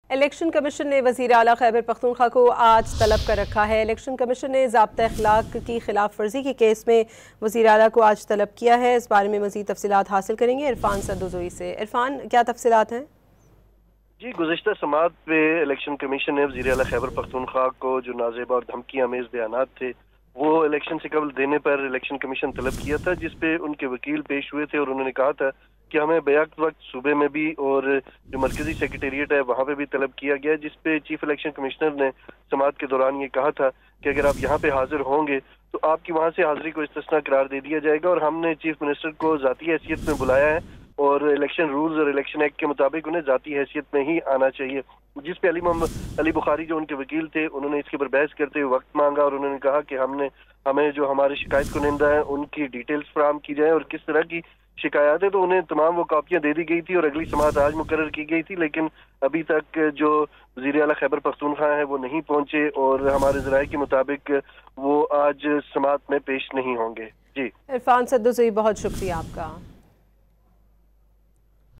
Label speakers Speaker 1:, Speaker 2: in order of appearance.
Speaker 1: Election commission ने वज़ीर आला खैबर पख्तूनख्वा को आज तलब कर रखा है। इलेक्शन कमीशन ने ज़ाब्ता अखलाक की खिलाफ वर्जी के केस में वज़ीर आला को आज तलब किया है। इस बारे में मज़ीद तफसीलात हासिल करेंगे इरफान सद्दुज़ोई से। इरफान, क्या तफसीलात हैं?
Speaker 2: जी, गुज़िश्ता समाअत पे इलेक्शन कमीशन ने वज़ीर आला खैबर पख्तूनख्वा को जो नाज़ेबा और धमकी आमेज़ बयानात थे वो इलेक्शन से कबल देने पर इलेक्शन कमीशन तलब किया था, जिसपे उनके वकील पेश हुए थे और उन्होंने कहा था कि हमें बैक वक्त सूबे में भी और जो मरकजी सेक्रेटेरिएट है वहाँ पे भी तलब किया गया, जिसपे चीफ इलेक्शन कमिश्नर ने समाअत के दौरान ये कहा था कि अगर आप यहाँ पे हाजिर होंगे तो आपकी वहाँ से हाजिरी को इस्तिस्ना करार दे दिया जाएगा और हमने चीफ मिनिस्टर को ज़ाती हैसियत में बुलाया है और इलेक्शन रूल्स और इलेक्शन एक्ट के मुताबिक उन्हें ज़ाती हैसियत में ही आना चाहिए। जिस पे अली बुखारी जो उनके वकील थे उन्होंने इसके ऊपर बहस करते हुए वक्त मांगा और उन्होंने कहा कि हमें जो हमारे शिकायत कुनिंदा है उनकी डिटेल्स फराहम की जाए और किस तरह की शिकायत है, तो उन्हें तमाम वो कापियां दे दी गई थी और अगली समाअत आज मुकर्रर की गई थी, लेकिन अभी तक जो वज़ीर आला खैबर पख्तूनख्वा है वो नहीं पहुंचे और हमारे ज़राए के मुताबिक वो आज समाअत में पेश नहीं होंगे। जी
Speaker 1: इरफान सद्दुज़ोई, बहुत शुक्रिया आपका।